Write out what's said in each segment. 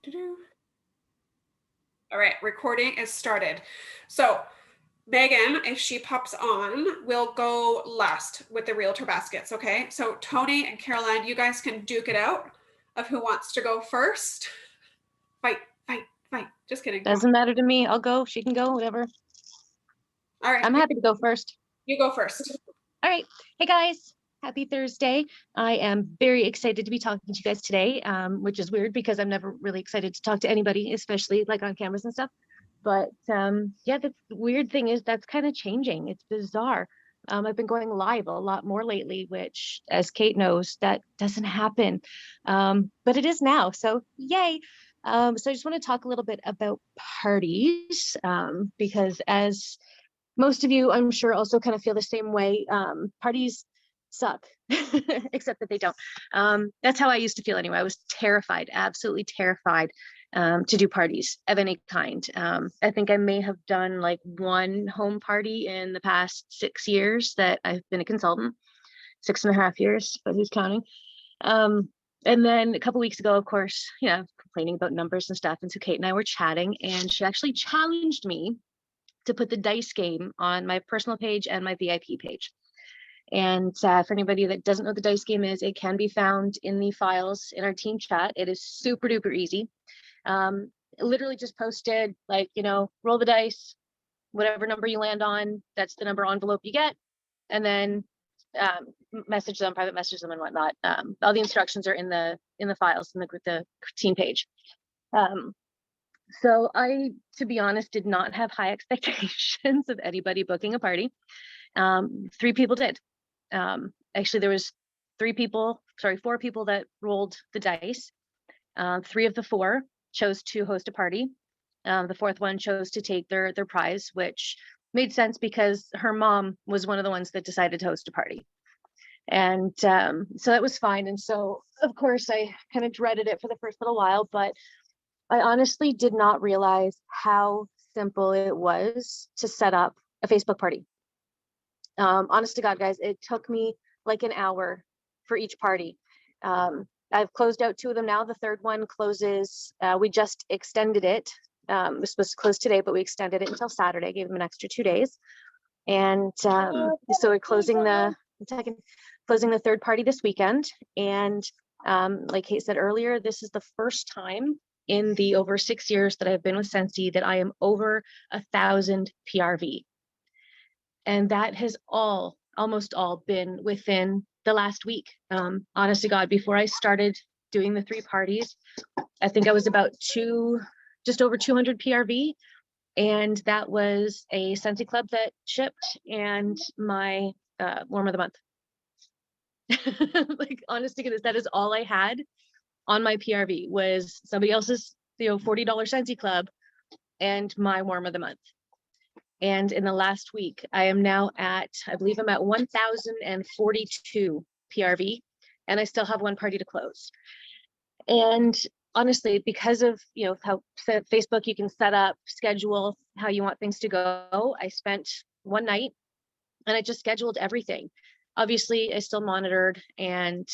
Doo-doo. All right, recording is started. So Megan, if she pops on, will go last with the realtor baskets, okay? So Tony and Caroline, you guys can duke it out of who wants to go first. Fight, fight, fight. Just kidding. Doesn't matter to me. I'll go. She can go, whatever. All right. I'm happy to go first. You go first. All right. Hey, guys. Happy Thursday. I am very excited to be talking to you guys today, which is weird because I'm never really excited to talk to anybody, especially like on cameras and stuff. But yeah, the weird thing is that's kind of changing. It's bizarre. I've been going live a lot more lately, which, as Kate knows, that doesn't happen. But it is now. So yay. So I just want to talk a little bit about parties, because as most of you, I'm sure, also kind of feel the same way. Parties suck, except that they don't. That's how I used to feel anyway. I was terrified, absolutely terrified, to do parties of any kind. I think I may have done like one home party in the past 6 years that I've been a consultant, 6.5 years, but who's counting? And then a couple weeks ago, of course, complaining about numbers and stuff. And so Kate and I were chatting, and she actually challenged me to put the dice game on my personal page and my VIP page. And for anybody that doesn't know what the dice game is, it can be found in the files in our team chat. It is super duper easy. Literally just posted like, roll the dice, whatever number you land on, that's the number envelope you get. And then message them, private message them and whatnot. All the instructions are in the files in the team page. So I, to be honest, did not have high expectations of anybody booking a party. 3 people did. Actually, there was 4 people that rolled the dice. 3 of the 4 chose to host a party. The 4th one chose to take their prize, which made sense because her mom was one of the ones that decided to host a party. And so that was fine. And so, of course, I kind of dreaded it for the first little while, but I honestly did not realize how simple it was to set up a Facebook party. Honest to God, guys, it took me like an hour for each party. I've closed out 2 of them now. The 3rd one closes. We just extended it. It was supposed to close today, but we extended it until Saturday, gave them an extra 2 days. And so we're closing the 3rd party this weekend. And like Kate said earlier, this is the first time in the over 6 years that I've been with Scentsy that I am over 1,000 PRV. And that has almost all been within the last week. Honest to God, before I started doing the 3 parties, I think I was about just over 200 PRV. And that was a Scentsy Club that shipped and my warm of the month. Like, honest to goodness, that is all I had on my PRV was somebody else's $40 Scentsy Club and my warm of the month. And in the last week, I am now I believe I'm at 1,042 PRV, and I still have 1 party to close. And honestly, because of how Facebook, you can set up, schedule how you want things to go. I spent one night and I just scheduled everything. Obviously, I still monitored and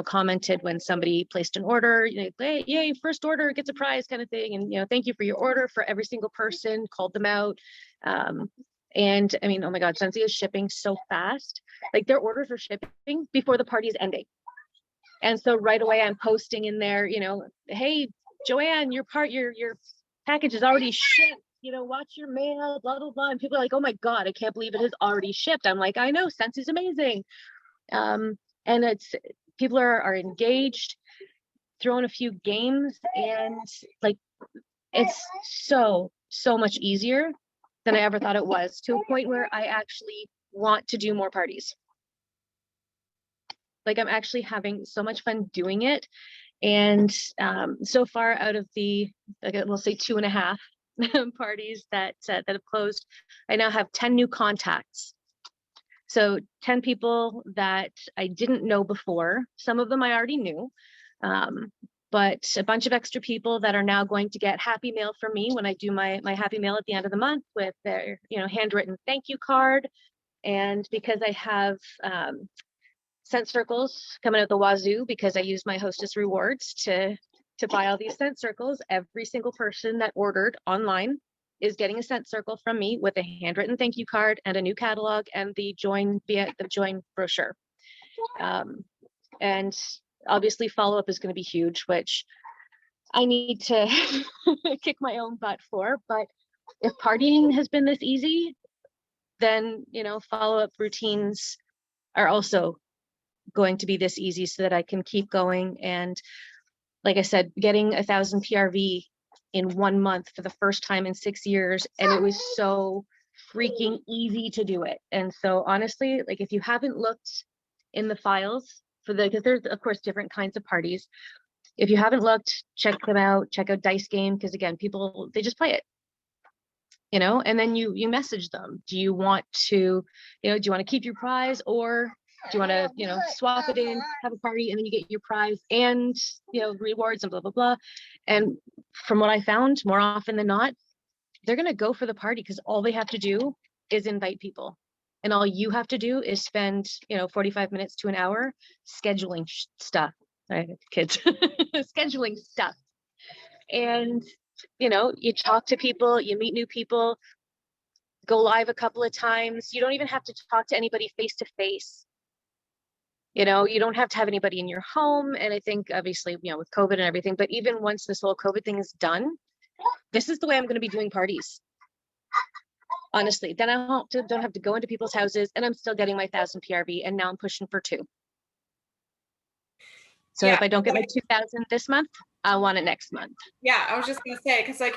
commented when somebody placed an order. Hey, yay, first order gets a prize, kind of thing. And thank you for your order for every single person. Called them out. And I mean, oh my God, Scentsy is shipping so fast. Like, their orders are shipping before the party is ending. And so right away, I'm posting in there. Hey, Joanne, your package is already shipped. Watch your mail, blah, blah, blah. And people are like, oh my God, I can't believe it has already shipped. I'm like, I know, Scentsy amazing. And people are engaged, throwing a few games, and like, it's so much easier than I ever thought it was, to a point where I actually want to do more parties. Like, I'm actually having so much fun doing it. And so far, out of the, we'll say 2.5 parties that have closed, I now have 10 new contacts. So 10 people that I didn't know before. Some of them I already knew, but a bunch of extra people that are now going to get happy mail from me when I do my happy mail at the end of the month with their handwritten thank you card. And because I have scent circles coming out the wazoo, because I use my hostess rewards to to buy all these scent circles. Every single person that ordered online is getting a scent circle from me with a handwritten thank you card and a new catalog and the join brochure. And obviously follow-up is going to be huge, which I need to kick my own butt for. But if partying has been this easy, then, you know, follow-up routines are also going to be this easy so that I can keep going. And like I said, getting 1,000 PRV in 1 month for the first time in 6 years. And it was so freaking easy to do it. And so honestly, like if you haven't looked in the files for because there's of course different kinds of parties. If you haven't looked, check them out, check out Dice Game, because again, people, they just play it, you know, and then you message them. Do you want to, you know, do you want to keep your prize, or do you want to, you know, swap it in, have a party, and then you get your prize and, you know, rewards and blah, blah, blah. And from what I found, more often than not, they're going to go for the party because all they have to do is invite people. And all you have to do is spend, you know, 45 minutes to an hour scheduling stuff. Right, kids, scheduling stuff. And, you know, you talk to people, you meet new people, go live a couple of times. You don't even have to talk to anybody face to face. You know, you don't have to have anybody in your home. And I think obviously, you know, with COVID and everything, but even once this whole COVID thing is done, this is the way I'm going to be doing parties. Honestly, then I don't have to go into people's houses, and I'm still getting my 1,000 PRV, and now I'm pushing for 2. So if I don't get my 2,000 this month, I want it next month. Yeah, I was just gonna say, because like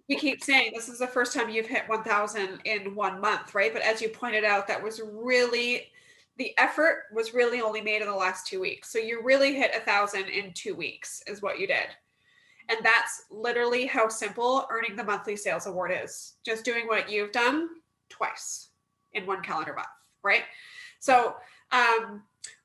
we keep saying this is the first time you've hit 1,000 in 1 month, right? But as you pointed out, that was really, the effort was really only made in the last 2 weeks. So you really hit 1,000 in 2 weeks is what you did. And that's literally how simple earning the monthly sales award is. Just doing what you've done twice in 1 calendar month, right? So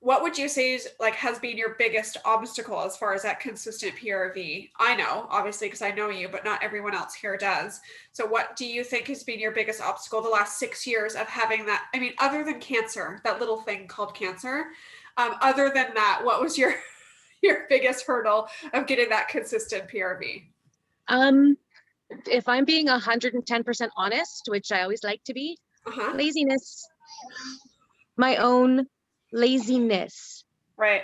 what would you say is like has been your biggest obstacle as far as that consistent PRV? I know, obviously, because I know you, but not everyone else here does. So what do you think has been your biggest obstacle the last 6 years of having that? I mean, other than cancer, that little thing called cancer, other than that, what was your biggest hurdle of getting that consistent PRV? If I'm being 110% honest, which I always like to be, laziness. My own laziness. Right.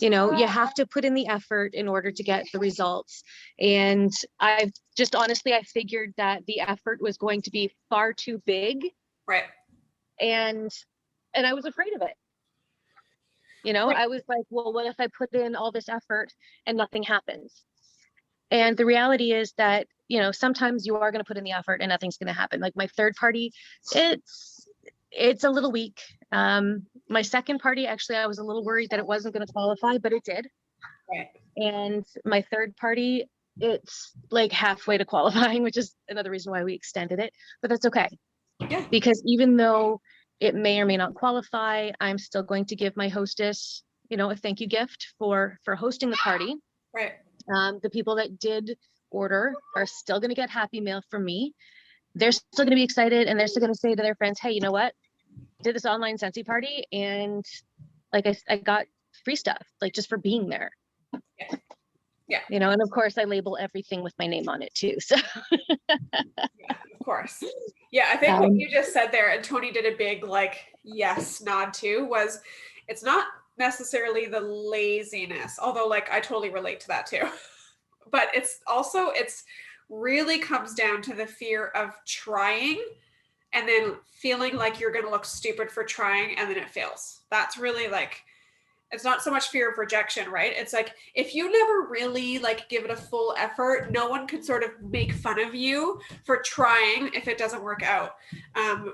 You know, you have to put in the effort in order to get the results. And I've just honestly, I figured that the effort was going to be far too big. Right. And I was afraid of it. You know, I was like, well, what if I put in all this effort and nothing happens? And the reality is that, you know, sometimes you are going to put in the effort and nothing's going to happen. Like my third party, it's a little weak. My second party, actually, I was a little worried that it wasn't going to qualify, but it did. Right. And my third party, it's like halfway to qualifying, which is another reason why we extended it, but that's okay. Yeah. Because even though it may or may not qualify, I'm still going to give my hostess, you know, a thank you gift for hosting the party. Right. The people that did order are still going to get happy mail from me. They're still going to be excited, and they're still going to say to their friends, hey, you know what? Did this online Scentsy party, and like I got free stuff, like just for being there. Yeah. Yeah. You know, and of course I label everything with my name on it too. So yeah, of course. Yeah, I think what you just said there, and Tony did a big like yes nod too, was it's not necessarily the laziness, although like I totally relate to that too. But it's really comes down to the fear of trying and then feeling like you're going to look stupid for trying and then it fails. That's really like, it's not so much fear of rejection, right? It's like, if you never really like give it a full effort, no one can sort of make fun of you for trying if it doesn't work out.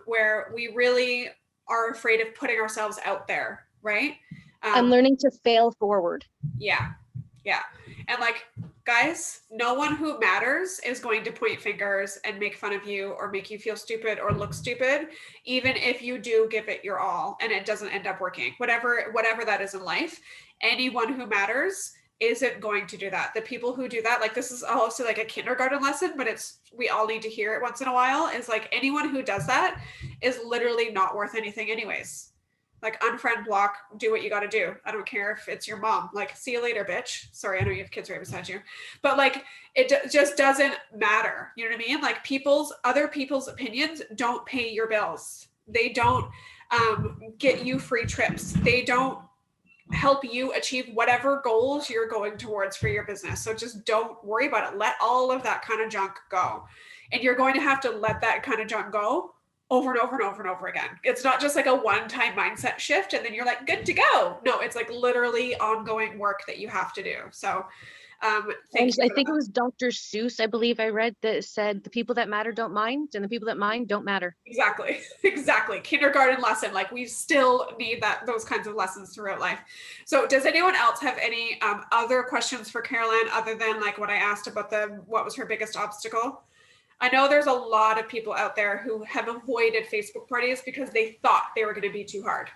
Where we really are afraid of putting ourselves out there, right? I'm learning to fail forward. Yeah. Yeah. And like, guys, no one who matters is going to point fingers and make fun of you or make you feel stupid or look stupid, even if you do give it your all and it doesn't end up working. Whatever that is in life, anyone who matters isn't going to do that. The people who do that, like this is also like a kindergarten lesson, but we all need to hear it once in a while, is like anyone who does that is literally not worth anything anyways. Like unfriend, block, do what you got to do. I don't care if it's your mom. Like, see you later, bitch. Sorry, I know you have kids right beside you, but like it just doesn't matter. You know what I mean? Like other people's opinions don't pay your bills. They don't get you free trips. They don't help you achieve whatever goals you're going towards for your business. So just don't worry about it. Let all of that kind of junk go. And you're going to have to let that kind of junk go over and over and over and over again. It's not just like a one-time mindset shift and then you're like good to go. No, it's like literally ongoing work that you have to do. So I think it was Dr. Seuss, I believe I read, that said the people that matter don't mind and the people that mind don't matter. Exactly. Exactly. Kindergarten lesson. Like we still need those kinds of lessons throughout life. So does anyone else have any other questions for Carolyn other than like what I asked about what was her biggest obstacle? I know there's a lot of people out there who have avoided Facebook parties because they thought they were going to be too hard.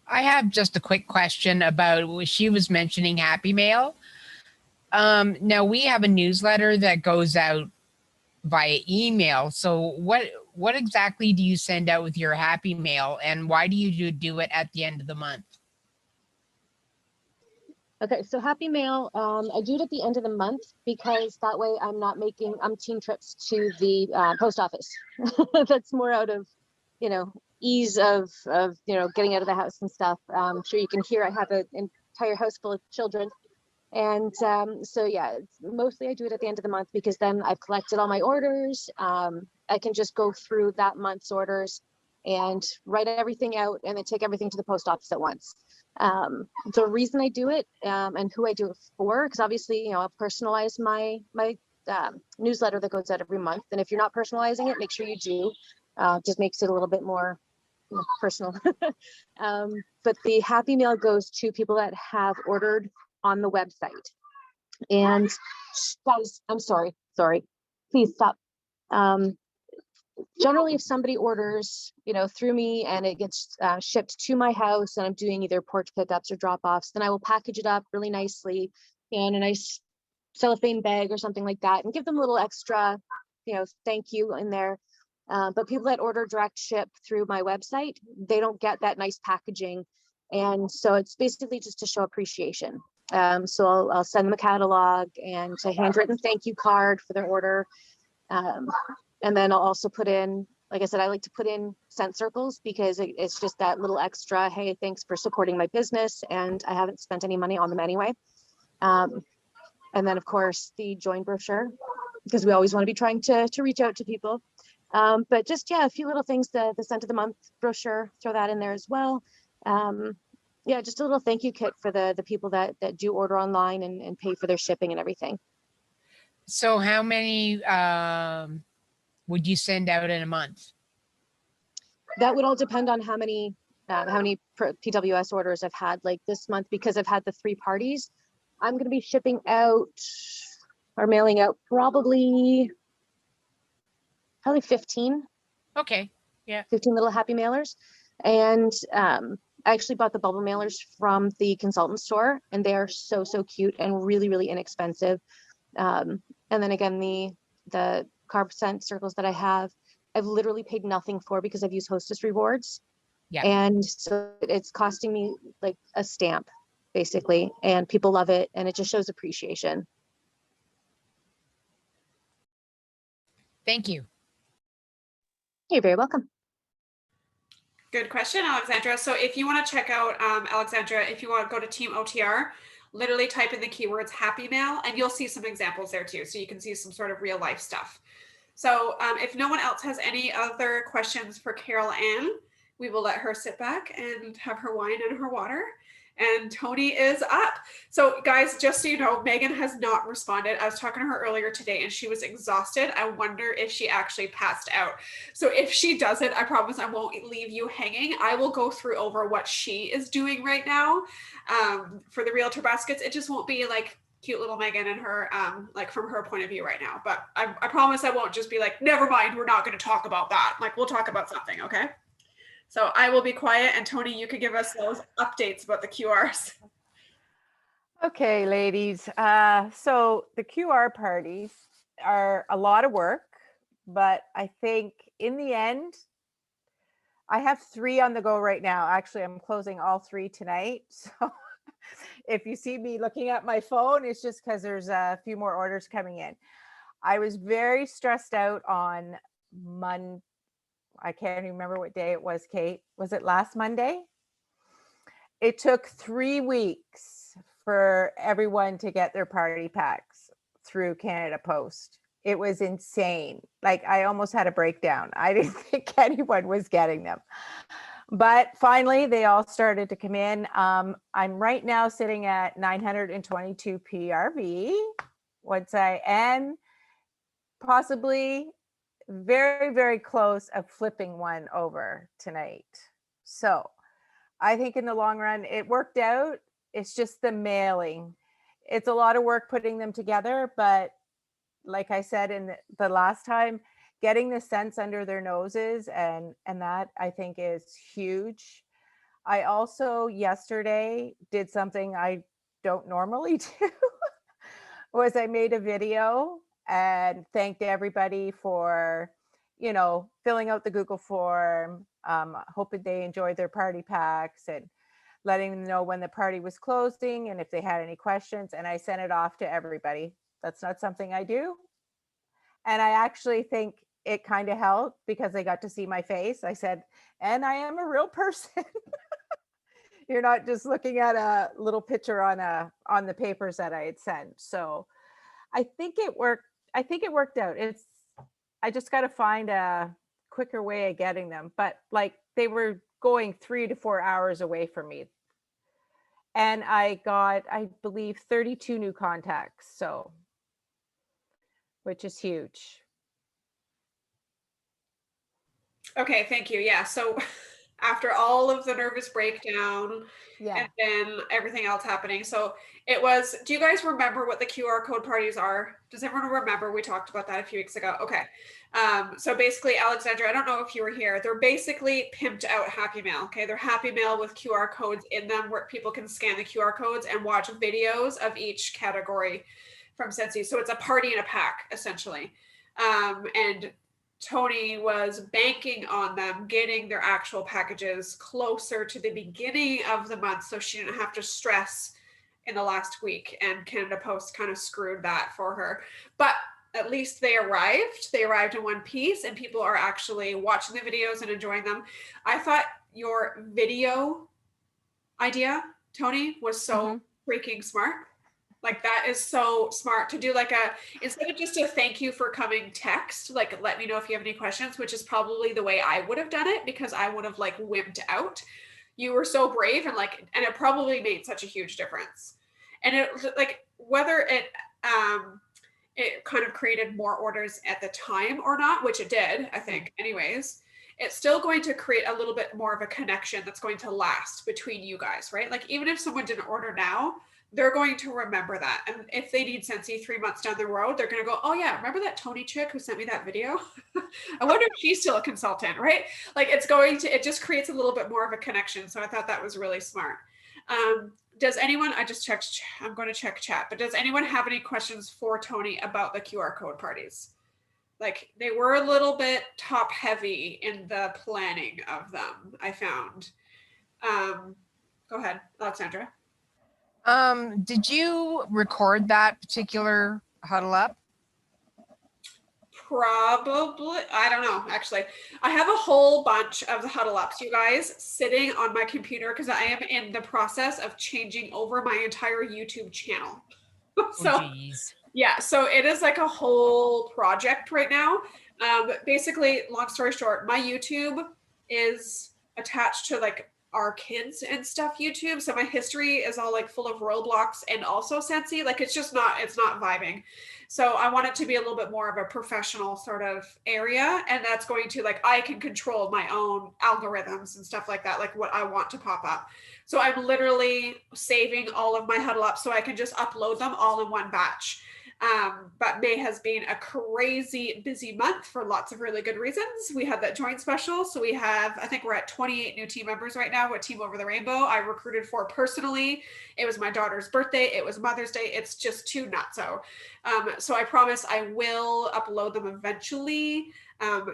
I have just a quick question about she was mentioning Happy Mail. Now we have a newsletter that goes out via email. So what exactly do you send out with your Happy Mail, and why do you do it at the end of the month? Okay, so Happy Mail, I do it at the end of the month because that way I'm not making umpteen trips to the post office. That's more out of, ease of getting out of the house and stuff. I'm sure you can hear I have an entire house full of children. And so yeah, mostly I do it at the end of the month because then I've collected all my orders. I can just go through that month's orders and write everything out and then take everything to the post office at once. The reason I do it and who I do it for, because obviously, I'll personalize my newsletter that goes out every month. And if you're not personalizing it, make sure you do. Just makes it a little bit more personal. But the Happy Mail goes to people that have ordered on the website. And guys, I'm sorry, please stop. Generally, if somebody orders, through me and it gets shipped to my house and I'm doing either porch pickups or drop-offs, then I will package it up really nicely in a nice cellophane bag or something like that and give them a little extra, thank you in there. But people that order direct ship through my website, they don't get that nice packaging. And so it's basically just to show appreciation. So I'll send them a catalog and a handwritten thank you card for their order. And then I'll also put in, like I said, I like to put in scent circles because it's just that little extra, hey, thanks for supporting my business. And I haven't spent any money on them anyway. And then of course the join brochure, because we always want to be trying to reach out to people. But just, yeah, a few little things, the scent of the month brochure, throw that in there as well. Yeah, just a little thank you kit for the people that do order online and pay for their shipping and everything. So how many would you send out in a month? That would all depend on how many PWS orders I've had. Like this month, because I've had the 3 parties, I'm going to be shipping out or mailing out probably 15. Okay, yeah. 15 little happy mailers. And I actually bought the bubble mailers from the consultant store, and they are so cute and really, really inexpensive. And then again, the carb scent circles that I have, I've literally paid nothing for because I've used Hostess rewards. Yeah. And so it's costing me like a stamp basically, and people love it, and it just shows appreciation. Thank you. You're very welcome. Good question, Alexandra. So if you want to check out Alexandra, if you want to go to Team OTR, literally type in the keywords Happy Mail and you'll see some examples there too. So you can see some sort of real life stuff. So if no one else has any other questions for Carol Ann, we will let her sit back and have her wine and her water. And Tony is up. So guys, just so you know, Megan has not responded. I was talking to her earlier today and she was exhausted. I wonder if she actually passed out. So if she doesn't, I promise I won't leave you hanging. I will go through over what she is doing right now for the Realtor Baskets. It just won't be like cute little Megan and her, like from her point of view right now. But I promise I won't just be like, never mind, we're not going to talk about that. Like we'll talk about something, okay? So I will be quiet, and Tony, you could give us those updates about the QRs. Okay, ladies. So the QR parties are a lot of work, but I think in the end, I have 3 on the go right now. Actually, I'm closing all 3 tonight. So if you see me looking at my phone, it's just because there's a few more orders coming in. I was very stressed out on Monday. I can't even remember what day it was, Kate. Was it last Monday? It took 3 weeks for everyone to get their party packs through Canada Post. It was insane. Like, I almost had a breakdown. I didn't think anyone was getting them. But finally, they all started to come in. I'm right now sitting at 922 PRV. And possibly very, very close of flipping one over tonight. So I think in the long run, it worked out. It's just the mailing. It's a lot of work putting them together, but like I said in the last time, getting the scents under their noses and that I think is huge. I also yesterday did something I don't normally do. Was I made a video and thanked everybody for, filling out the Google form, hoping they enjoyed their party packs and letting them know when the party was closing and if they had any questions. And I sent it off to everybody. That's not something I do. And I actually think it kind of helped because they got to see my face. I said, and I am a real person. You're not just looking at a little picture on the papers that I had sent. So I think it worked. I think it worked out. I just got to find a quicker way of getting them. But like they were going 3 to 4 hours away from me. And I got, I believe, 32 new contacts. So, which is huge. Okay, thank you. Yeah, so after all of the nervous breakdown Yeah. and then everything else happening, so it was, do you guys remember what the QR code parties are? Does everyone remember? We talked about that a few weeks ago. Okay. So basically, Alexandra, I don't know if you were here. They're basically pimped out Happy Mail. Okay. They're Happy Mail with QR codes in them where people can scan the QR codes and watch videos of each category from Scentsy. So it's a party in a pack, essentially. And Tony was banking on them getting their actual packages closer to the beginning of the month so she didn't have to stress in the last week, and Canada Post kind of screwed that for her. But at least they arrived. They arrived in one piece and people are actually watching the videos and enjoying them. I thought your video idea, Tony, was so freaking smart. Like that is so smart to do, like instead of just a thank you for coming text, like let me know if you have any questions, which is probably the way I would have done it because I would have like wimped out. You were so brave and it probably made such a huge difference. And it like whether it kind of created more orders at the time or not, which it did, I think, anyways, it's still going to create a little bit more of a connection that's going to last between you guys, right? Like even if someone didn't order now, they're going to remember that. And if they need Scentsy 3 months down the road, they're going to go, oh yeah, remember that Tony chick who sent me that video? I wonder if she's still a consultant, right? Like it just creates a little bit more of a connection. So I thought that was really smart. Does anyone, I'm going to check chat, but does anyone have any questions for Tony about the QR code parties? Like they were a little bit top heavy in the planning of them, I found. Go ahead, Alexandra. Did you record that particular huddle up? Probably. I don't know, actually. I have a whole bunch of the huddle ups, you guys, sitting on my computer because I am in the process of changing over my entire YouTube channel. So, geez. Yeah, so it is like a whole project right now. Basically, long story short, my YouTube is attached to like our kids and stuff YouTube. So my history is all like full of Roblox and also Scentsy. Like it's not vibing. So I want it to be a little bit more of a professional sort of area. And that's going to like, I can control my own algorithms and stuff like that, like what I want to pop up. So I'm literally saving all of my huddle ups so I can just upload them all in one batch. But May has been a crazy busy month for lots of really good reasons. We had that joint special. So we have, I think we're at 28 new team members right now with Team Over the Rainbow. I recruited 4 personally. It was my daughter's birthday. It was Mother's Day. It's just too nutso. So I promise I will upload them eventually.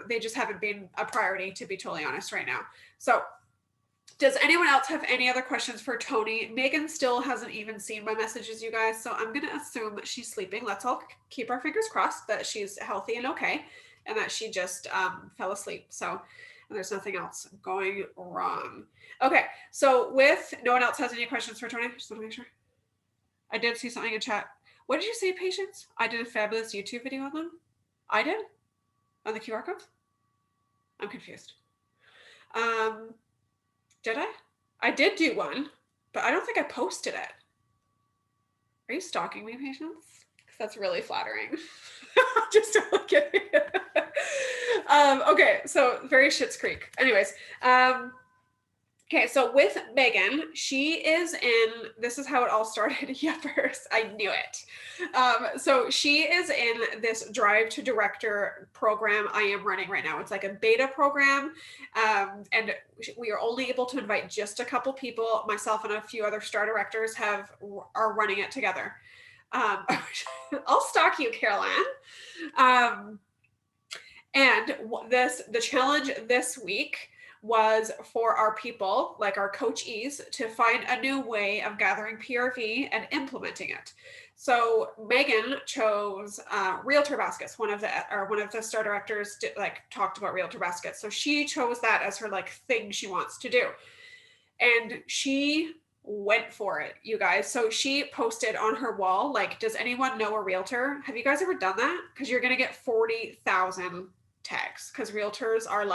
They just haven't been a priority, to be totally honest, right now. So does anyone else have any other questions for Tony? Megan still hasn't even seen my messages, you guys. So I'm going to assume that she's sleeping. Let's all keep our fingers crossed that she's healthy and okay, and that she just fell asleep. So and there's nothing else going wrong. Okay. So with no one else has any questions for Tony, just want to make sure. I did see something in chat. What did you say, Patience? I did a fabulous YouTube video on them. I did? On the QR codes? I'm confused. Did I? I did do one, but I don't think I posted it. Are you stalking me, Patience? Because that's really flattering. Just to look at it. Okay, so very Schitt's Creek. Anyways, okay, so with Megan, she is in, this is how it all started. Yeah, first, I knew it. So she is in this Drive to Director program I am running right now. It's like a beta program, and we are only able to invite just a couple people. Myself and a few other star directors are running it together. I'll stalk you, Caroline. And the challenge this week was for our people, like our coachees, to find a new way of gathering PRV and implementing it. So Megan chose Realtor Baskets. One of the star directors talked about Realtor Baskets. So she chose that as her thing she wants to do. And she went for it, you guys. So she posted on her wall, does anyone know a realtor? Have you guys ever done that? Because you're going to get 40,000 tags, because realtors are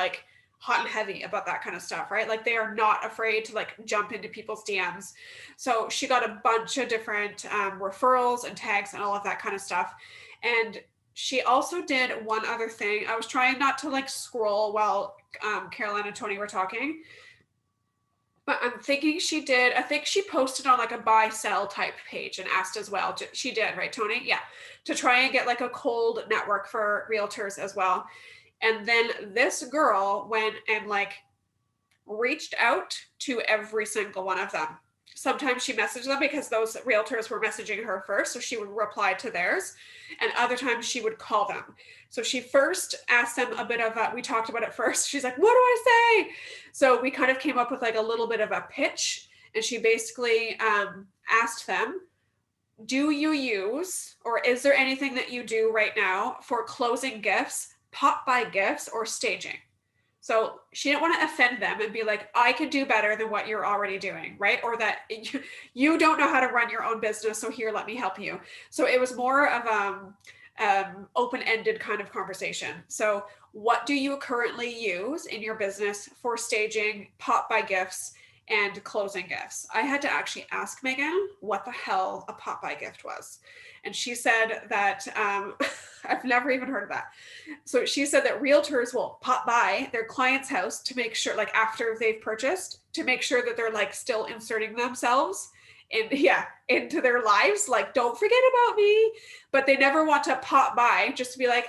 hot and heavy about that kind of stuff, right? They are not afraid to jump into people's DMs. So she got a bunch of different referrals and tags and all of that kind of stuff. And she also did one other thing. I was trying not to scroll while Caroline and Tony were talking, but I'm thinking I think she posted on a buy sell type page and asked as well. She did, right, Tony? Yeah. To try and get a cold network for realtors as well. And then this girl went and reached out to every single one of them. Sometimes she messaged them because those realtors were messaging her first, so she would reply to theirs. And other times she would call them. So she first asked them a bit of we talked about it first. She's like, what do I say? So we kind of came up with a little bit of a pitch. And she basically asked them, do you use, or is there anything that you do right now for closing gifts, pop-by gifts, or staging? So she didn't want to offend them and be like, I could do better than what you're already doing, right? Or that you don't know how to run your own business, so here, let me help you. So it was more of open-ended kind of conversation. So what do you currently use in your business for staging, pop-by gifts, and closing gifts? I had to actually ask Megan what the hell a pop-by gift was. And she said that, I've never even heard of that. So she said that realtors will pop by their client's house to make sure, after they've purchased, to make sure that they're still inserting themselves into their lives. Don't forget about me, but they never want to pop by just to be like,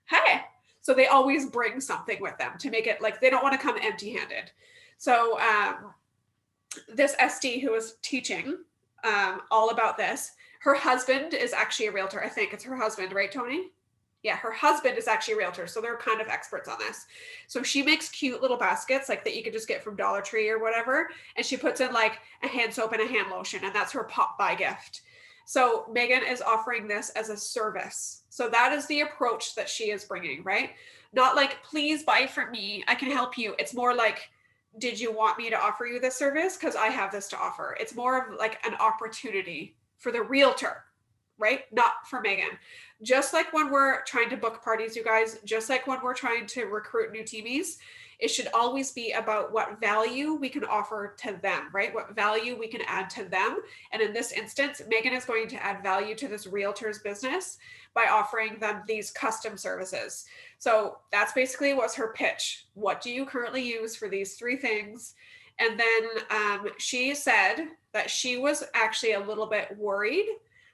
hey. So they always bring something with them to make it they don't want to come empty-handed. So this SD who was teaching all about this, her husband is actually a realtor. I think it's her husband, right, Tony? Yeah, her husband is actually a realtor. So they're kind of experts on this. So she makes cute little baskets that you could just get from Dollar Tree or whatever. And she puts in a hand soap and a hand lotion, and that's her pop-by gift. So Megan is offering this as a service. So that is the approach that she is bringing, right? Not please buy from me, I can help you. It's more did you want me to offer you this service? Because I have this to offer. It's more of an opportunity for the realtor, right? Not for Megan. Just like when we're trying to book parties, you guys, just like when we're trying to recruit new teamies, it should always be about what value we can offer to them, right? What value we can add to them. And in this instance, Megan is going to add value to this realtor's business by offering them these custom services. So that's basically what's her pitch. What do you currently use for these 3 things? And then she said that she was actually a little bit worried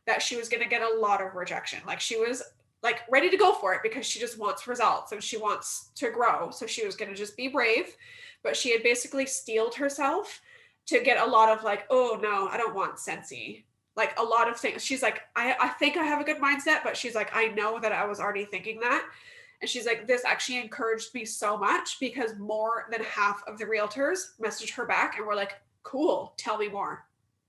that she was going to get a lot of rejection. Like she was like ready to go for it because she just wants results and she wants to grow. So she was going to just be brave, but she had basically steeled herself to get a lot of like, oh no, I don't want Scentsy. Like a lot of things. She's like, I think I have a good mindset, but she's like, I know that I was already thinking that. And she's like, this actually encouraged me so much because more than half of the realtors messaged her back and were like, cool, tell me more.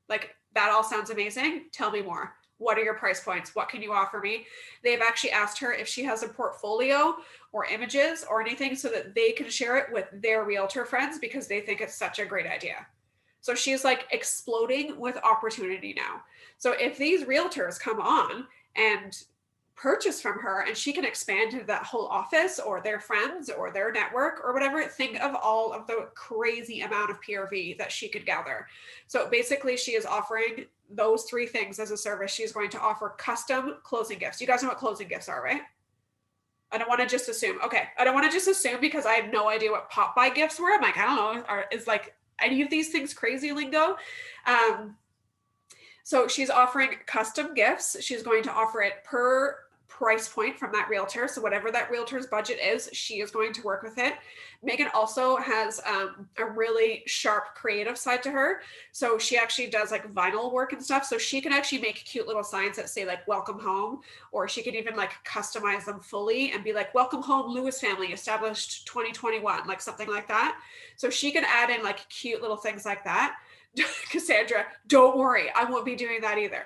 Like, that all sounds amazing. Tell me more. What are your price points? What can you offer me? They've actually asked her if she has a portfolio or images or anything so that they can share it with their realtor friends because they think it's such a great idea. So she's like exploding with opportunity now. So if these realtors come on and purchase from her and she can expand into that whole office or their friends or their network or whatever, think of all of the crazy amount of PRV that she could gather. So basically she is offering those three things as a service. She's going to offer custom closing gifts. You guys know what closing gifts are, right? I don't want to just assume. Okay. I don't want to just assume because I have no idea what pop by gifts were. I'm like, I don't know. Is like any of these things crazy lingo? So she's offering custom gifts. She's going to offer it per price point from that realtor. So whatever that realtor's budget is, she is going to work with it. Megan also has a really sharp creative side to her. So she actually does like vinyl work and stuff. So she can actually make cute little signs that say like welcome home, or she can even like customize them fully and be like, welcome home, Lewis family, established 2021, like something like that. So she can add in like cute little things like that. Cassandra, don't worry, I won't be doing that either.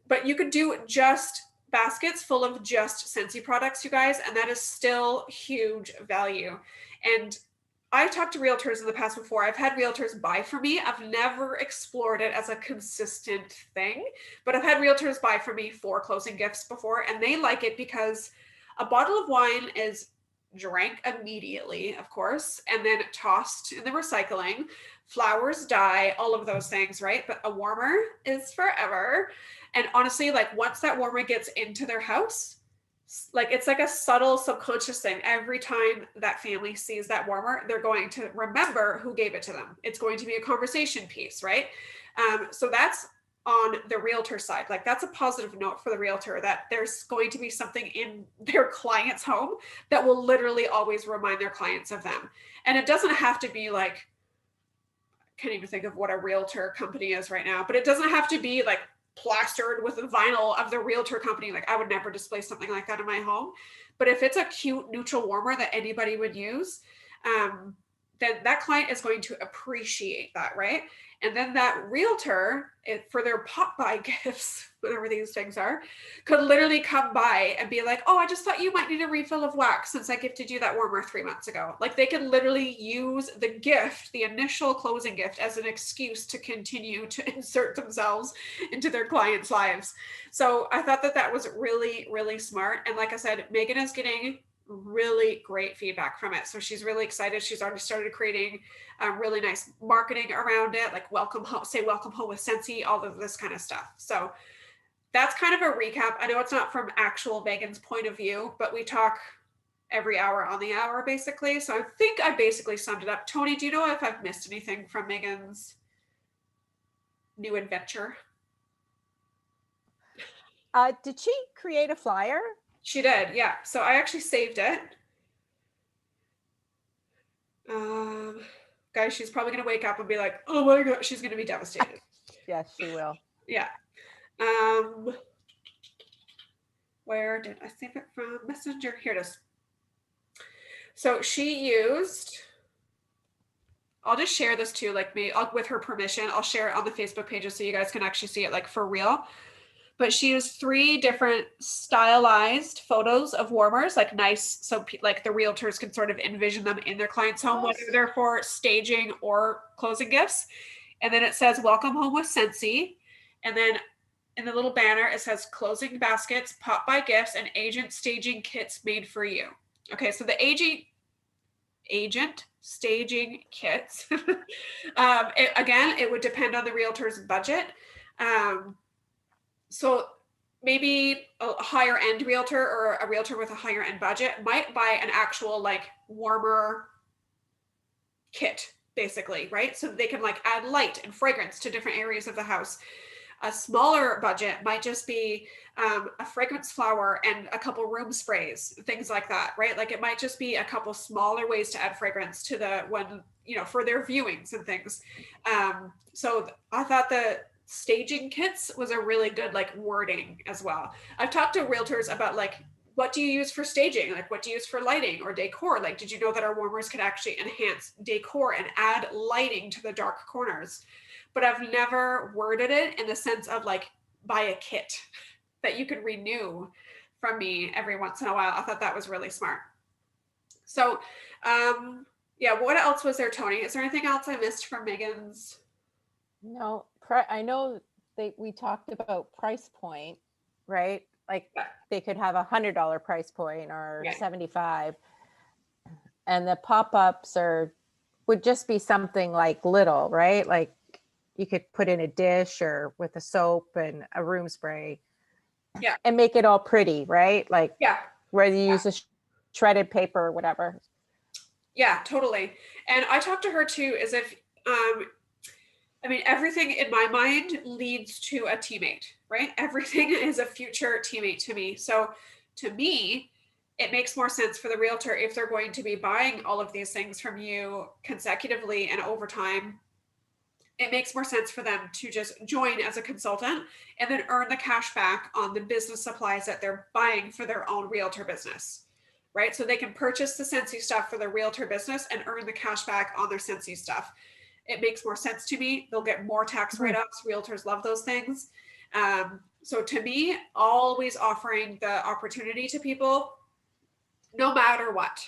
But you could do just baskets full of just Scentsy products, you guys, and that is still huge value. And I've talked to realtors in the past before. I've had realtors buy from me. I've never explored it as a consistent thing, but I've had realtors buy from me for closing gifts before, and they like it because a bottle of wine is drank immediately, of course, and then tossed in the recycling. Flowers die, all of those things, right? But a warmer is forever. And honestly, like once that warmer gets into their house, like it's like a subtle subconscious thing. Every time that family sees that warmer, they're going to remember who gave it to them. It's going to be a conversation piece, right? So that's on the realtor side. Like that's a positive note for the realtor that there's going to be something in their client's home that will literally always remind their clients of them. And it doesn't have to be like, I can't even think of what a realtor company is right now, but it doesn't have to be like plastered with the vinyl of the realtor company. Like I would never display something like that in my home. But if it's a cute neutral warmer that anybody would use, then that client is going to appreciate that, right? And then that realtor, for their pop by gifts, whatever these things are, could literally come by and be like, oh, I just thought you might need a refill of wax since I gifted you that warmer 3 months ago. Like they can literally use the gift, the initial closing gift, as an excuse to continue to insert themselves into their clients' lives. So I thought that that was really, really smart. And like I said, Megan is getting really great feedback from it. So she's really excited. She's already started creating really nice marketing around it, like welcome home, say welcome home with Scentsy, all of this kind of stuff. So that's kind of a recap. I know it's not from actual Megan's point of view, but we talk every hour on the hour basically. So I think I basically summed it up. Tony, do you know if I've missed anything from Megan's new adventure? Did she create a flyer? She did, yeah. So I actually saved it. Guys, she's probably gonna wake up and be like, oh my God, she's gonna be devastated. Yes, she will. Yeah. Where did I save it from? Messenger, here it is. So she used, I'll just share this too, like with her permission, I'll share it on the Facebook pages so you guys can actually see it like for real. But she used 3 different stylized photos of warmers, like nice, so like the realtors can sort of envision them in their client's home, whether they're for staging or closing gifts. And then it says, welcome home with Scentsy. And then in the little banner, it says closing baskets, pop by gifts, and agent staging kits made for you. Okay, so the agent staging kits, again, it would depend on the realtor's budget. So maybe a higher end realtor or a realtor with a higher end budget might buy an actual like warmer kit, basically, right? So they can like add light and fragrance to different areas of the house. A smaller budget might just be a fragrance flower and a couple room sprays, things like that, right? Like it might just be a couple smaller ways to add fragrance to the one, for their viewings and things. So I thought the staging kits was a really good like wording as well. I've talked to realtors about like, what do you use for staging? Like what do you use for lighting or decor? Like, did you know that our warmers could actually enhance decor and add lighting to the dark corners? But I've never worded it in the sense of like, buy a kit that you could renew from me every once in a while. I thought that was really smart. So, yeah, what else was there, Tony? Is there anything else I missed from Megan's? No, I know we talked about price point, right? Like they could have $100 price point or Right. 75, and the pop-ups would just be something like little, right? Like you could put in a dish or with a soap and a room spray, and make it all pretty, right? Like whether you use a shredded paper or whatever. Yeah, totally. And I talked to her too, as if I mean, everything in my mind leads to a teammate, right? Everything is a future teammate to me. So to me, it makes more sense for the realtor if they're going to be buying all of these things from you consecutively and over time. It makes more sense for them to just join as a consultant and then earn the cash back on the business supplies that they're buying for their own realtor business, right? So they can purchase the Scentsy stuff for their realtor business and earn the cash back on their Scentsy stuff. It makes more sense to me. They'll get more tax write-ups. Realtors love those things. So to me, always offering the opportunity to people, no matter what,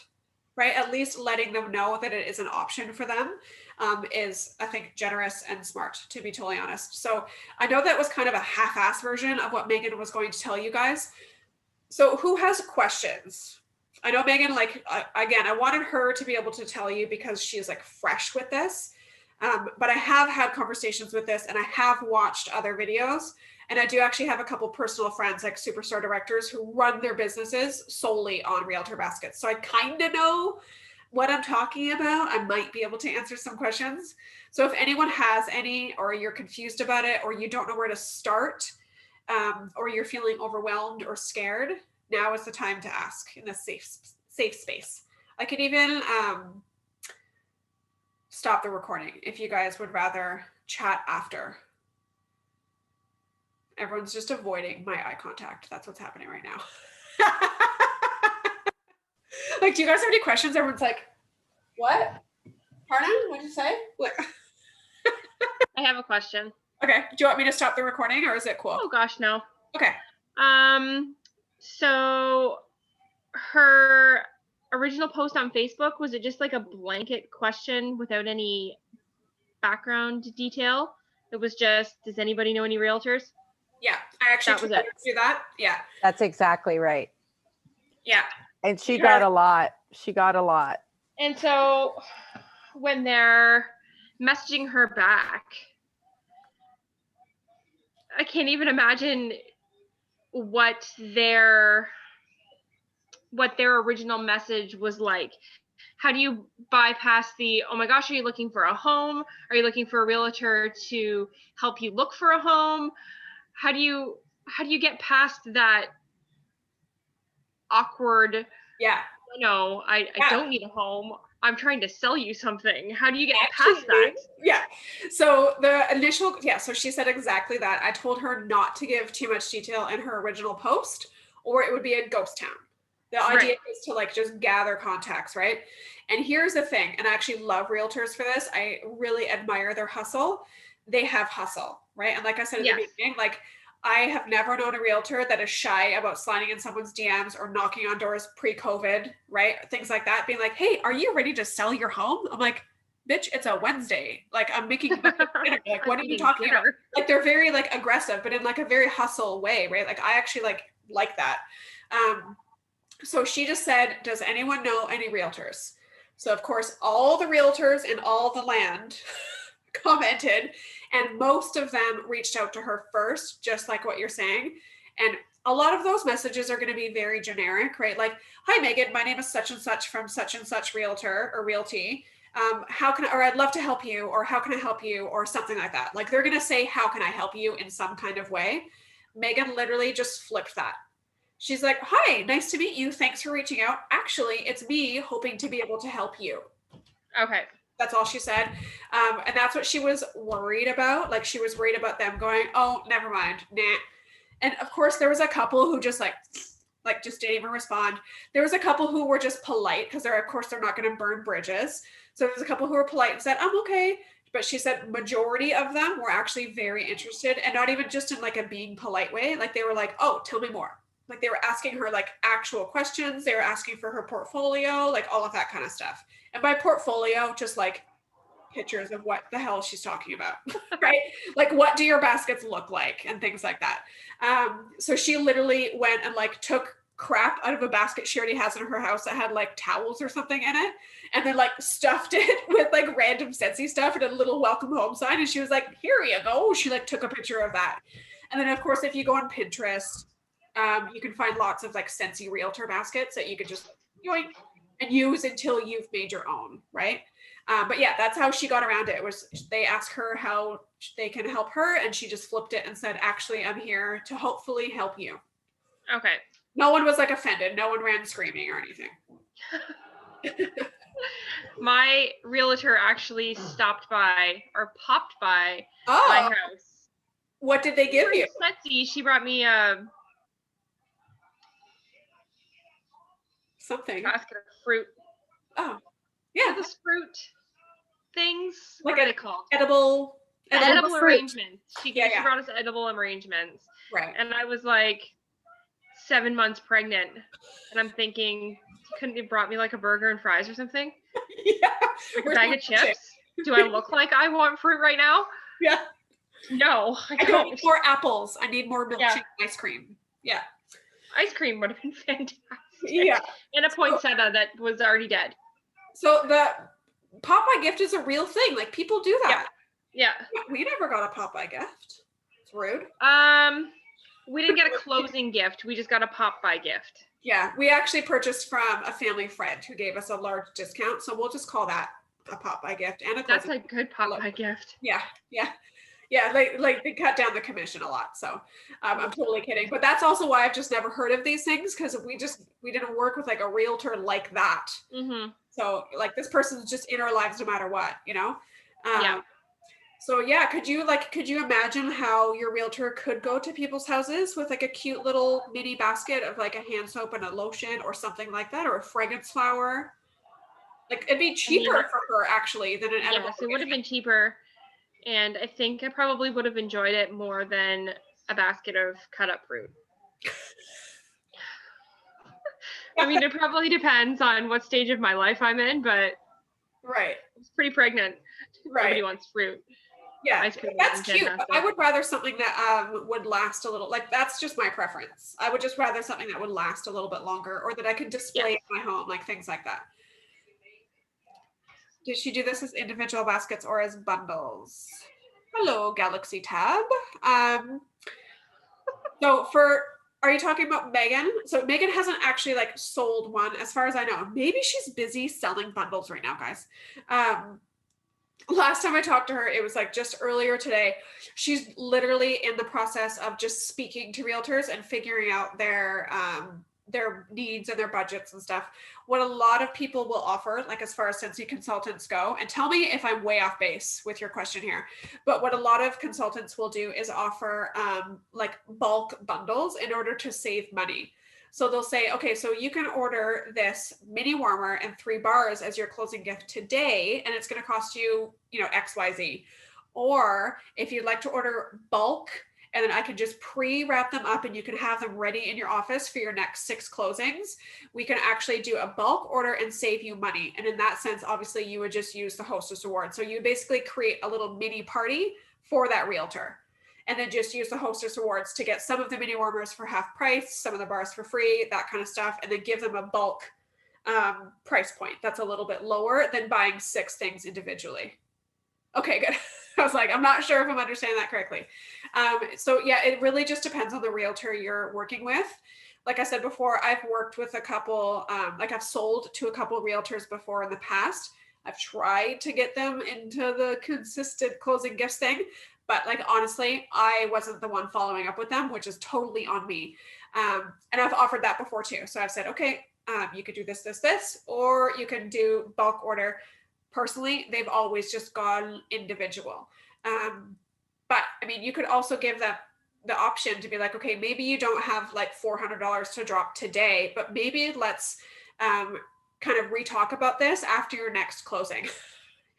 right? At least letting them know that it is an option for them is, I think, generous and smart, to be totally honest. So I know that was kind of a half-ass version of what Megan was going to tell you guys. So who has questions? I know Megan, like, again, I wanted her to be able to tell you because she's like fresh with this. But I have had conversations with this and I have watched other videos, and I do actually have a couple personal friends, like superstar directors, who run their businesses solely on realtor baskets. So I kind of know what I'm talking about. I might be able to answer some questions. So if anyone has any, or you're confused about it, or you don't know where to start, or you're feeling overwhelmed or scared, now is the time to ask in a safe space. I could even stop the recording if you guys would rather chat after. Everyone's just avoiding my eye contact. That's what's happening right now. Like, do you guys have any questions? Everyone's like, what? Pardon? What'd you say? What? I have a question. Okay. Do you want me to stop the recording or is it cool? Oh gosh, no. Okay. So her original post on Facebook, was it just like a blanket question without any background detail? It was just, does anybody know any realtors? Yeah, I actually That was it. do that. Yeah. That's exactly right. Yeah. And she got a lot. She got a lot. And so when they're messaging her back, I can't even imagine what their original message was like. How do you bypass the, oh my gosh, are you looking for a home? Are you looking for a realtor to help you look for a home? How do you get past that awkward, I don't need a home, I'm trying to sell you something? How do you get past that? Yeah. So the initial, so she said exactly that. I told her not to give too much detail in her original post, or it would be a ghost town. The idea is to like just gather contacts, right? And here's the thing, and I actually love realtors for this. I really admire their hustle. They have hustle, right? And like I said at the beginning, like I have never known a realtor that is shy about sliding in someone's DMs or knocking on doors pre-COVID, right? Things like that, being like, hey, are you ready to sell your home? I'm like, bitch, it's a Wednesday. Like I'm making dinner. Like, what are you talking about? Like they're very like aggressive, but in like a very hustle way, right? Like I actually like that. So she just said, does anyone know any realtors? So of course, all the realtors in all the land commented, and most of them reached out to her first, just like what you're saying. And a lot of those messages are going to be very generic, right? Like, hi, Megan, my name is such and such from such and such realtor or realty. how can I, or I'd love to help you, or how can I help you, or something like that. Like they're going to say, how can I help you in some kind of way. Megan literally just flipped that. She's like, hi, nice to meet you. Thanks for reaching out. Actually, it's me hoping to be able to help you. Okay. That's all she said. And that's what she was worried about. Like she was worried about them going, oh, never mind. Nah. And of course there was a couple who just like just didn't even respond. There was a couple who were just polite because they're, of course, they're not going to burn bridges. So there was a couple who were polite and said, I'm okay. But she said majority of them were actually very interested, and not even just in like a being polite way. Like they were like, oh, tell me more. Like they were asking her like actual questions. They were asking for her portfolio, like all of that kind of stuff. And by portfolio, just like pictures of what the hell she's talking about, right? Like what do your baskets look like and things like that. So she literally went and like took crap out of a basket she already has in her house that had like towels or something in it, and then like stuffed it with like random Scentsy stuff and a little welcome home sign. And she was like, here you go. She like took a picture of that. And then of course, if you go on Pinterest, you can find lots of like Scentsy realtor baskets that you could just yoink and use until you've made your own, right? But yeah, that's how she got around it. It was, they asked her how they can help her, and she just flipped it and said, actually, I'm here to hopefully help you. Okay. No one was like offended. No one ran screaming or anything. My realtor actually stopped by or popped by my Oh, house. what did they give you? Betsy, she brought me a Something. basket of fruit. Oh, yeah. Those fruit things. Like What are they called? Edible Edible fruit. arrangements. She Yeah. brought us edible arrangements. Right. And I was like 7 months pregnant. And I'm thinking, couldn't you brought me like a burger and fries or something? Yeah. Like a bag of chips? Do I look like I want fruit right now? Yeah. No, I I don't. need more apples. I need more milkshake Yeah. ice cream. Yeah. Ice cream would have been fantastic. Yeah. And a poinsettia that was already dead. So the Popeye gift is a real thing. Like people do that. Yeah. We never got a Popeye gift. It's rude. We didn't get a closing gift. We just got a Popeye gift. Yeah, we actually purchased from a family friend who gave us a large discount. So we'll just call that a Popeye gift and a That's closing. a good Popeye gift. Yeah. Like they cut down the commission a lot. So I'm totally kidding. But that's also why I've just never heard of these things, because we didn't work with like a realtor like that. Mm-hmm. So like this person's just in our lives no matter what, you know? Yeah. So yeah, could you imagine how your realtor could go to people's houses with like a cute little mini basket of like a hand soap and a lotion or something like that, or a fragrance flower? Like it'd be cheaper for her actually than an edible. Yes, it would have been cheaper. And I think I probably would have enjoyed it more than a basket of cut up fruit. I mean, it probably depends on what stage of my life I'm in, but Right. I was pretty pregnant. Right. Nobody wants fruit. Yeah, Ice cream that's is cute. But fantastic. I would rather something that would last a little. Like that's just my preference. I would just rather something that would last a little bit longer, or that I could display in my home, like things like that. Did she do this as individual baskets or as bundles? Hello, Galaxy Tab. Are you talking about Megan? So Megan hasn't actually like sold one as far as I know. Maybe she's busy selling bundles right now, guys. Last time I talked to her, it was like just earlier today. She's literally in the process of just speaking to realtors and figuring out their needs and their budgets and stuff. What a lot of people will offer, like as far as Scentsy consultants go, and tell me if I'm way off base with your question here, but what a lot of consultants will do is offer like bulk bundles in order to save money. So they'll say, okay, so you can order this mini warmer and 3 bars as your closing gift today, and it's going to cost you, XYZ. Or if you'd like to order bulk, and then I can just pre-wrap them up and you can have them ready in your office for your next 6 closings, we can actually do a bulk order and save you money. And in that sense, obviously you would just use the hostess award. So you basically create a little mini party for that realtor, and then just use the hostess awards to get some of the mini warmers for half price, some of the bars for free, that kind of stuff, and then give them a bulk price point that's a little bit lower than buying 6 things individually. Okay, good. I was like, I'm not sure if I'm understanding that correctly. So yeah, it really just depends on the realtor you're working with. Like I said before, I've worked with a couple, like I've sold to a couple realtors before in the past. I've tried to get them into the consistent closing gifts thing, but like honestly, I wasn't the one following up with them, which is totally on me. And I've offered that before too. So I've said, okay, you could do this, or you can do bulk order. Personally, they've always just gone individual. But I mean, you could also give them the option to be like, okay, maybe you don't have like $400 to drop today, but maybe let's kind of re-talk about this after your next closing.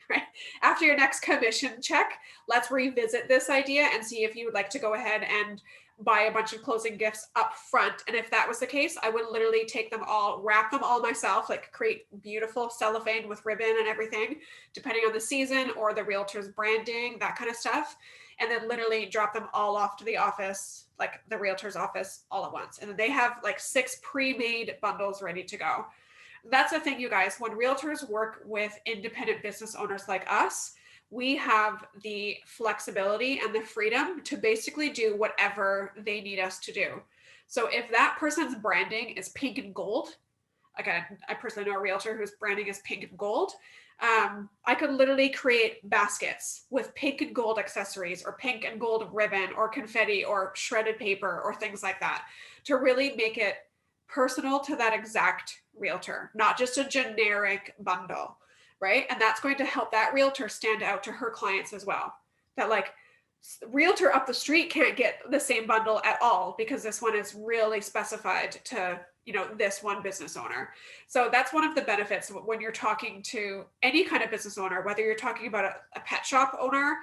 Right? After your next commission check, let's revisit this idea and see if you would like to go ahead and buy a bunch of closing gifts up front. And if that was the case, I would literally take them all, wrap them all myself, like create beautiful cellophane with ribbon and everything, depending on the season or the realtor's branding, that kind of stuff. And then literally drop them all off to the office, like the realtor's office, all at once. And then they have like 6 pre-made bundles ready to go. That's the thing, you guys, when realtors work with independent business owners like us, we have the flexibility and the freedom to basically do whatever they need us to do. So if that person's branding is pink and gold, again, I personally know a realtor whose branding is pink and gold. I could literally create baskets with pink and gold accessories or pink and gold ribbon or confetti or shredded paper or things like that to really make it personal to that exact realtor, not just a generic bundle, right? And that's going to help that realtor stand out to her clients as well. That like realtor up the street can't get the same bundle at all because this one is really specified to, you know, this one business owner. So that's one of the benefits when you're talking to any kind of business owner, whether you're talking about a pet shop owner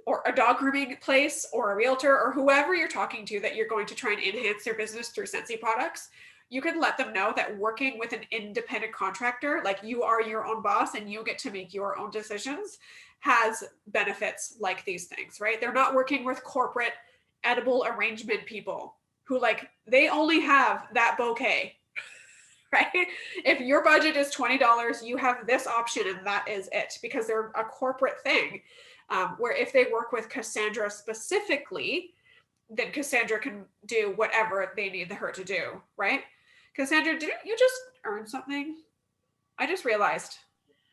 or a dog grooming place or a realtor or whoever you're talking to that you're going to try and enhance their business through Scentsy products, you can let them know that working with an independent contractor, like you are your own boss and you get to make your own decisions, has benefits like these things, right? They're not working with corporate edible arrangement people who like, they only have that bouquet, right? If your budget is $20, you have this option and that is it because they're a corporate thing. Where if they work with Cassandra specifically, then Cassandra can do whatever they need her to do, right? Cassandra, didn't you just earn something? I just realized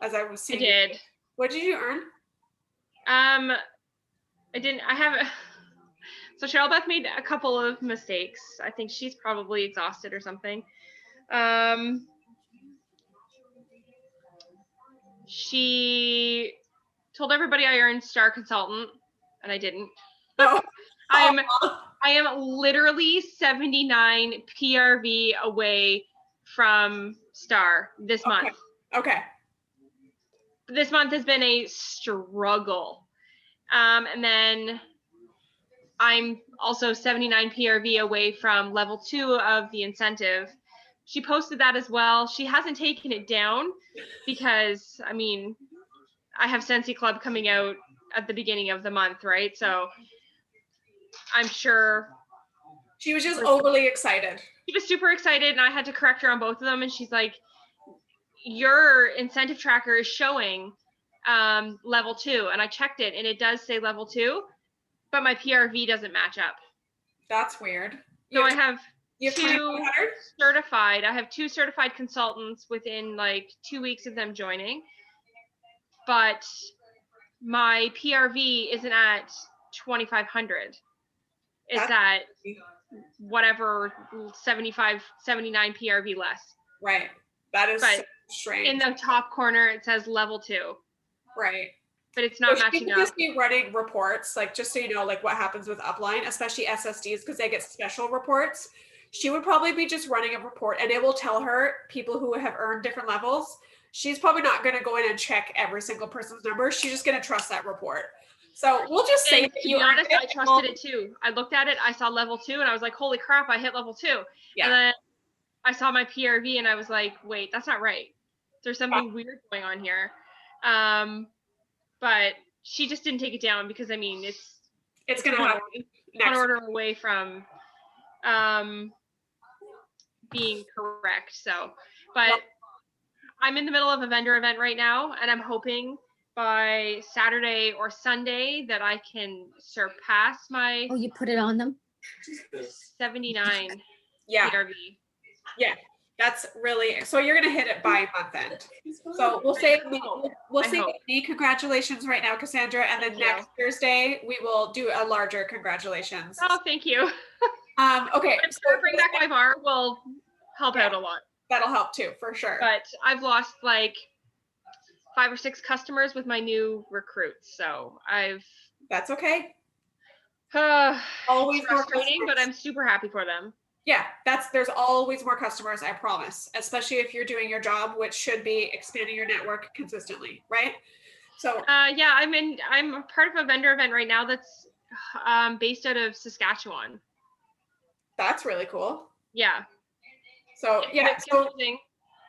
as I was seeing. I did. What did you earn? I didn't. I have. So Cheryl Beth made a couple of mistakes. I think she's probably exhausted or something. She told everybody I earned Star Consultant, and I didn't. Oh. I am literally 79 PRV away from Star this month. Okay. This month has been a struggle. And then I'm also 79 PRV away from level 2 of the incentive. She posted that as well. She hasn't taken it down because, I mean, I have Scentsy Club coming out at the beginning of the month, right? So I'm sure she was just overly excited. She was super excited, and I had to correct her on both of them. And she's like, your incentive tracker is showing level 2. And I checked it, and it does say level 2, but my PRV doesn't match up. That's weird. So I have two certified. I have 2 certified consultants within like 2 weeks of them joining. But my PRV isn't at 2,500. It's at whatever 75, 79 PRV less. Right. That is so strange. In the top corner, it says level 2. Right. But it's not matching up. You just be running reports, like just so you know, like what happens with upline, especially SSDs, because they get special reports. She would probably be just running a report and it will tell her people who have earned different levels. She's probably not going to go in and check every single person's number. She's just going to trust that report. So we'll just say, to be honest, I trusted it too. I looked at it, I saw level 2, and I was like, holy crap, I hit level 2. Yeah. And then I saw my PRV and I was like, wait, that's not right. There's something weird going on here. But she just didn't take it down because, I mean, it's going to happen one order away from being correct. So, but I'm in the middle of a vendor event right now, and I'm hoping by Saturday or Sunday that I can surpass my. Oh, you put it on them? 79 PRV. Yeah. That's really, so you're gonna hit it by month end. So we'll say, we'll I say hope. me congratulations right now, Cassandra, and then Thank you. next Thursday, we will do a larger congratulations. Oh, thank you. Okay, I'm so sure bring back my bar will help Yeah. out a lot. that'll help too, for sure. But I've lost like 5 or 6 customers with my new recruits, so That's okay. Always Always more frustrating, but customers. I'm super happy for them. Yeah, there's always more customers, I promise, especially if you're doing your job, which should be expanding your network consistently, right? So Yeah, I'm a part of a vendor event right now that's based out of Saskatchewan. that's really cool. Yeah. So It's a yeah, bit so confusing.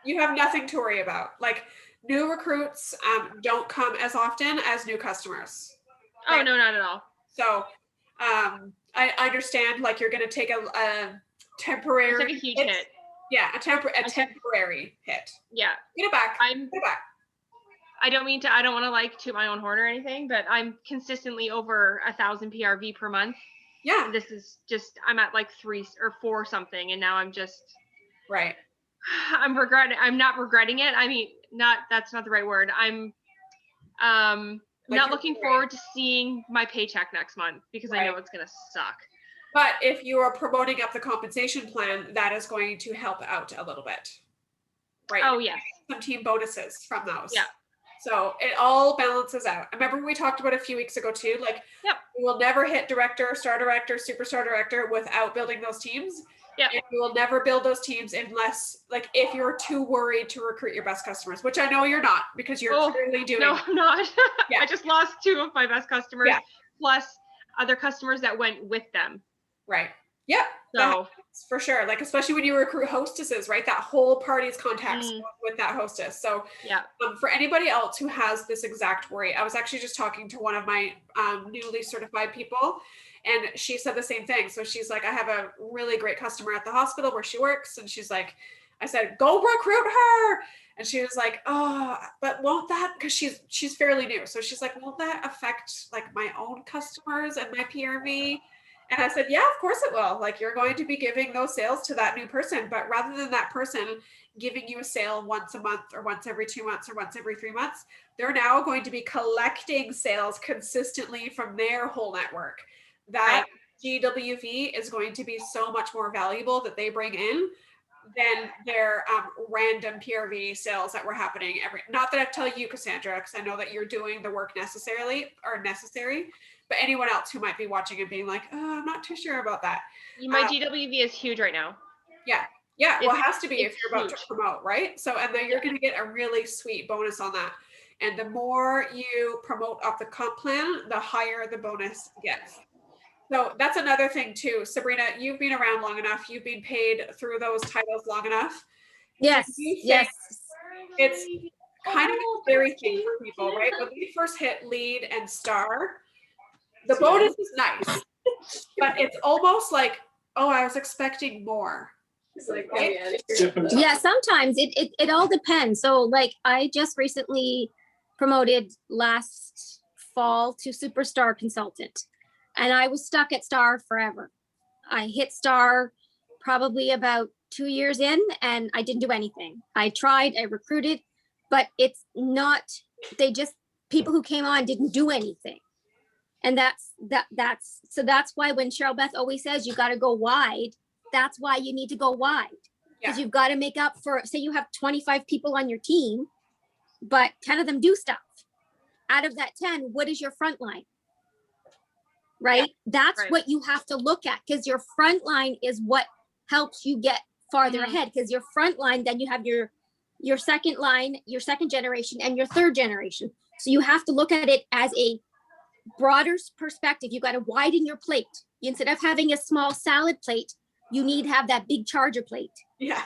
you have nothing to worry about. Like new recruits don't come as often as new customers. Oh Right. no, not at all. So I understand like you're gonna take a temporary It's like a huge hit. Yeah, a took- temporary hit. Yeah. Get it back. I'm Get it back. I don't want to like toot my own horn or anything, but I'm consistently over 1,000 PRV per month. Yeah. This is just, I'm at like 3 or 4 something, and now I'm just, Right. I'm not regretting it. I mean, that's not the right word. I'm Like not you're looking great. forward to seeing my paycheck next month because I know Right. it's gonna suck. But if you are promoting up the compensation plan, that is going to help out a little bit. Right. Oh yes. Some team bonuses from those. Yeah. So it all balances out. I remember we talked about a few weeks ago too, like Yep. we will never hit director, star director, superstar director without building those teams. Yep. And you will never build those teams unless, like, if you're too worried to recruit your best customers, which I know you're not because you're clearly doing. No, I'm not. Yeah. I just lost 2 of my best customers, Yeah. plus other customers that went with them. Right. Yeah. So For sure. Like, especially when you recruit hostesses, right? That whole party's contacts with that hostess. So yeah. for anybody else who has this exact worry, I was actually just talking to one of my newly certified people, and she said the same thing. So she's like, I have a really great customer at the hospital where she works. And she's like, I said, go recruit her. And she was like, oh, but won't that, because she's fairly new. So she's like, won't that affect like my own customers and my PRV? And I said, yeah, of course it will. Like, you're going to be giving those sales to that new person, but rather than that person giving you a sale once a month or once every 2 months or once every 3 months, they're now going to be collecting sales consistently from their whole network. That GWV is going to be so much more valuable that they bring in than their random PRV sales that were happening not that I tell you, Cassandra, because I know that you're doing the work necessary, but anyone else who might be watching and being like, oh, I'm not too sure about that. My GWV is huge right now. Yeah. Well, it has to be if you're about huge. to promote, right? So, and then you're going to get a really sweet bonus on that. And the more you promote up the comp plan, the higher the bonus gets. So that's another thing too. Sabrina, you've been around long enough. You've been paid through those titles long enough. Yes. Yes. It's kind of a scary thing for people, right? When they first hit lead and star, the bonus is nice, but it's almost like, oh, I was expecting more. Right? Yeah, sometimes it all depends. So like I just recently promoted last fall to superstar consultant, and I was stuck at star forever. I hit star probably about 2 years in, and I didn't do anything. I tried, I recruited, but it's not, people who came on didn't do anything. And that's why when Cheryl Beth always says you got to go wide, that's why you need to go wide, because you've got to make up for, say you have 25 people on your team, but 10 of them do stuff. Out of that 10, what is your front line? Right? That's what you have to look at, because your front line is what helps you get farther ahead, because your front line, then you have your second line, your second generation, and your third generation. So you have to look at it as a broader perspective. You got to widen your plate. Instead of having a small salad plate, you need to have that big charger plate. Yeah.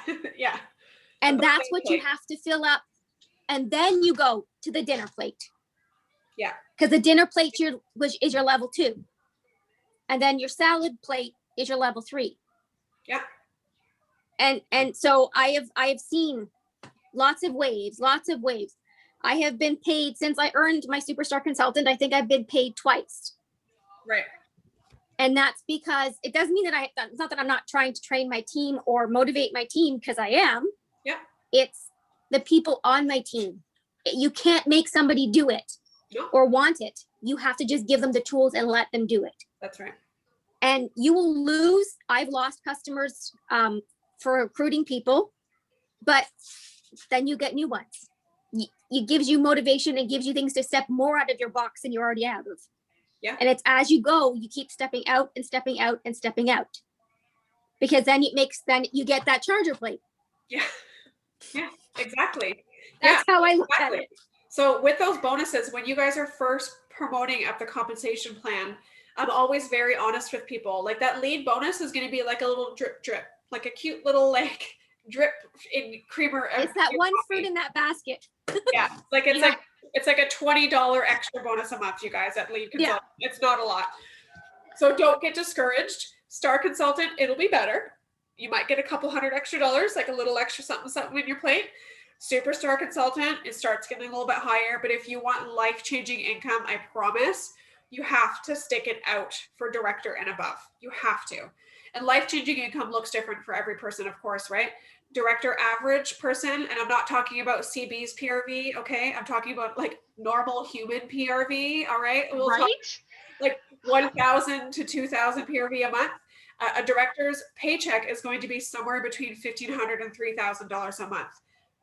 And that's what you have to fill up. And then you go to the dinner plate. Yeah. Because the dinner plate is your level 2. And then your salad plate is your level 3. Yeah. And so I have seen lots of waves. I have been paid since I earned my superstar consultant. I think I've been paid twice. Right. And that's because it doesn't mean that it's not that I'm not trying to train my team or motivate my team, because I am. Yeah. It's the people on my team. You can't make somebody do it No, or want it. You have to just give them the tools and let them do it. that's right. And you will lose. I've lost customers for recruiting people, but then you get new ones. It gives you motivation and gives you things to step more out of your box than you're already out of. Yeah. And it's as you go, you keep stepping out and stepping out and stepping out. Because then then you get that charger plate. Yeah. Yeah, exactly. That's how I look exactly. at it. So with those bonuses, when you guys are first promoting up the compensation plan, I'm always very honest with people. Like that lead bonus is going to be like a little drip drip, like a cute little like drip in creamer. It's that one coffee. fruit in that basket. Yeah, like it's Yeah. like a $20 extra bonus a month, you guys, at lead consultant. Yeah. It's not a lot. So don't get discouraged. Star consultant, it'll be better. You might get a couple $100 extra, like a little extra something in your plate. Superstar consultant, it starts getting a little bit higher. But if you want life-changing income, I promise you have to stick it out for director and above. You have to. And life-changing income looks different for every person, of course, right? Director average person, and I'm not talking about CB's PRV, okay? I'm talking about like normal human PRV, all right? We'll talk like 1,000 to 2,000 PRV a month. A director's paycheck is going to be somewhere between $1,500 and $3,000 a month.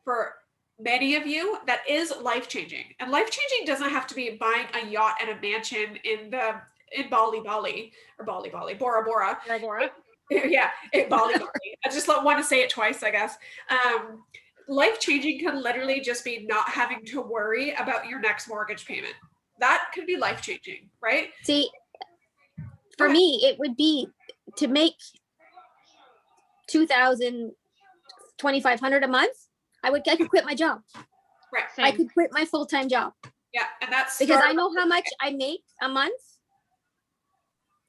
For many of you, that is life-changing. And life-changing doesn't have to be buying a yacht and a mansion in Bora Bora. Yeah, in Bali. I just want to say it twice, I guess. Life-changing can literally just be not having to worry about your next mortgage payment. That could be life-changing, right? See, for me, it would be to make 2,000, 2,500 a month. I could quit my job. Right. I could quit my full-time job. Yeah, and that's because I know how much I make a month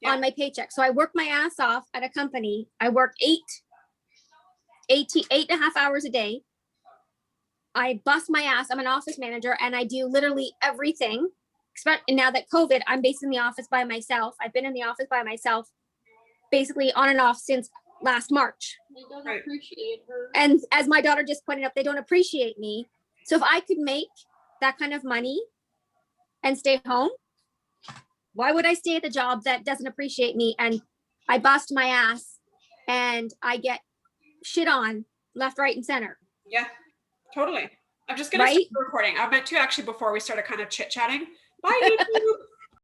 on my paycheck. So I work my ass off at a company. I work 8.5 hours a day. I bust my ass. I'm an office manager and I do literally everything. And now that COVID, I'm based in the office by myself. I've been in the office by myself basically on and off since last March. They don't appreciate her. And as my daughter just pointed out, they don't appreciate me. So if I could make that kind of money and stay home, why would I stay at a job that doesn't appreciate me and I bust my ass and I get shit on left, right, and center? Yeah, totally. I'm just going to start recording. I meant to actually before we started kind of chit-chatting. Bye, YouTube.